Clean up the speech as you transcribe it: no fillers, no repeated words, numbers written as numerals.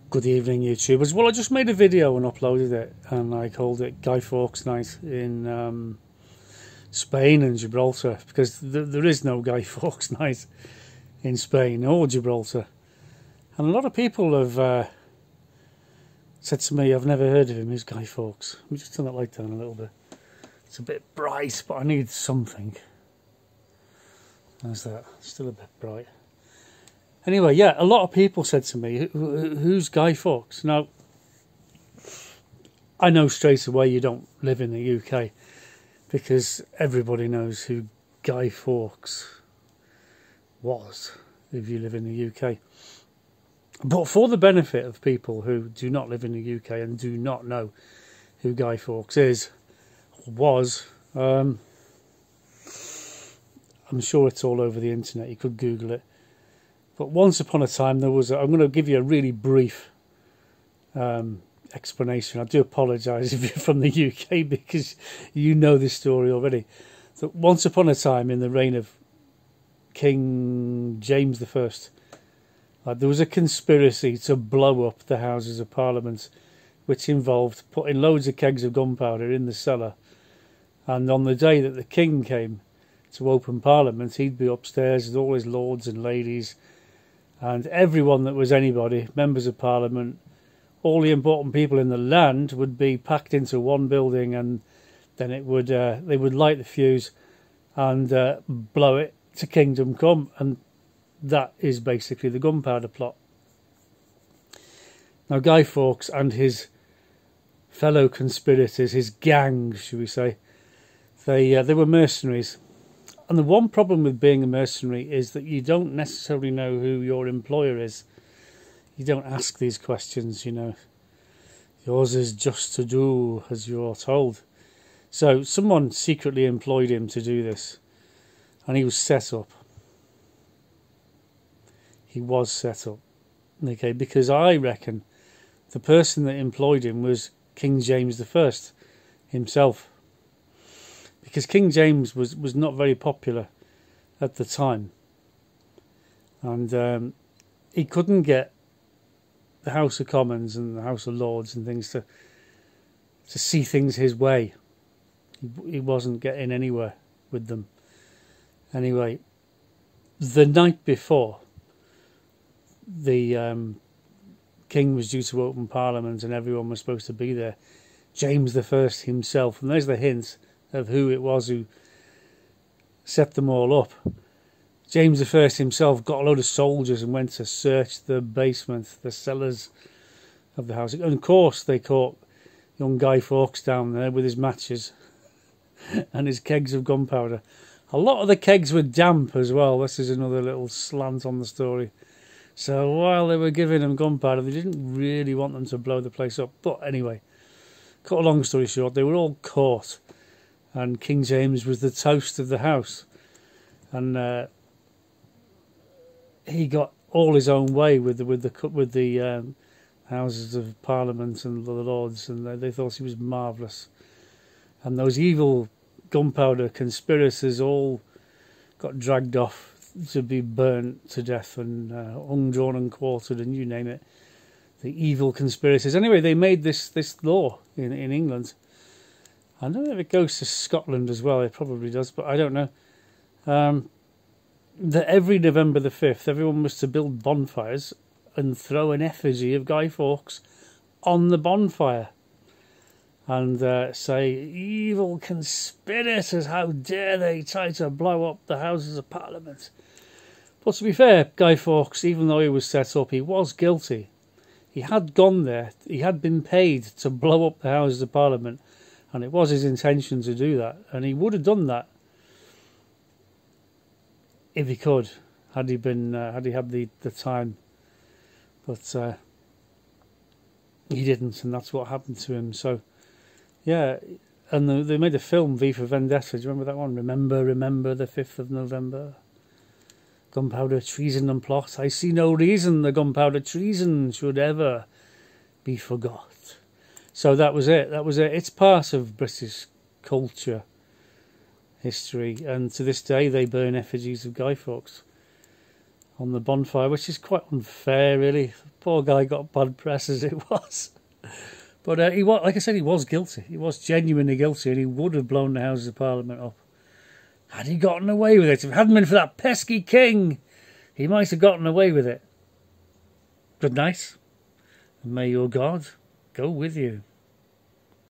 Good evening, YouTubers. Well, I just made a video and uploaded it, and I called it Guy Fawkes Night in Spain and Gibraltar, because there is no Guy Fawkes Night in Spain or Gibraltar. And a lot of people have said to me, I've never heard of him, who's Guy Fawkes? Let me just turn that light down a little bit. It's a bit bright, but I need something. How's that? Still a bit bright. Anyway, yeah, a lot of people said to me, who's Guy Fawkes? Now, I know straight away you don't live in the UK, because everybody knows who Guy Fawkes was if you live in the UK. But for the benefit of people who do not live in the UK and do not know who Guy Fawkes is, or was, I'm sure it's all over the internet, you could Google it. But once upon a time there was I'm going to give you a really brief explanation. I do apologise if you're from the UK, because you know this story already. So once upon a time in the reign of King James I, there was a conspiracy to blow up the Houses of Parliament, which involved putting loads of kegs of gunpowder in the cellar. And on the day that the king came to open Parliament, he'd be upstairs with all his lords and ladies, and everyone that was anybody, members of Parliament, all the important people in the land would be packed into one building, and then it would they would light the fuse and blow it to kingdom come. And that is basically the Gunpowder Plot. Now, Guy Fawkes and his fellow conspirators, his gang, should we say, they were mercenaries. And the one problem with being a mercenary is that you don't necessarily know who your employer is. You don't ask these questions, you know. Yours is just to do as you're told. So someone secretly employed him to do this, and he was set up. He was set up, okay, because I reckon the person that employed him was King James I himself. Because King James was not very popular at the time, and he couldn't get the House of Commons and the House of Lords and things to see things his way. He wasn't getting anywhere with them. Anyway, the night before the king was due to open Parliament and everyone was supposed to be there, James I himself, and there's the hint of who it was who set them all up. James I himself got a load of soldiers and went to search the basement, the cellars of the house. And of course they caught young Guy Fawkes down there with his matches and his kegs of gunpowder. A lot of the kegs were damp as well. This is another little slant on the story. So while they were giving them gunpowder, they didn't really want them to blow the place up. But anyway, cut a long story short, they were all caught. And King James was the toast of the house, and he got all his own way with the Houses of Parliament and the Lords, and they thought he was marvellous. And those evil gunpowder conspirators all got dragged off to be burnt to death and hung, drawn, and quartered, and you name it. The evil conspirators. Anyway, they made this law in England. I don't know if it goes to Scotland as well. It probably does, but I don't know. That every November the 5th, everyone was to build bonfires and throw an effigy of Guy Fawkes on the bonfire. And say, evil conspirators, how dare they try to blow up the Houses of Parliament. But to be fair, Guy Fawkes, even though he was set up, he was guilty. He had gone there. He had been paid to blow up the Houses of Parliament. And it was his intention to do that. And he would have done that if he could, had he had the time. But he didn't, and that's what happened to him. So, yeah, and they made a film, V for Vendetta. Do you remember that one? Remember the 5th of November. Gunpowder, treason and plot. I see no reason the gunpowder treason should ever be forgot. So that was it. That was it. It's part of British culture, history, and to this day they burn effigies of Guy Fawkes on the bonfire, which is quite unfair, really. Poor guy got bad press as it was. But he was, like I said, he was guilty. He was genuinely guilty, and he would have blown the Houses of Parliament up had he gotten away with it. If it hadn't been for that pesky king, he might have gotten away with it. Good night, and may your God go with you.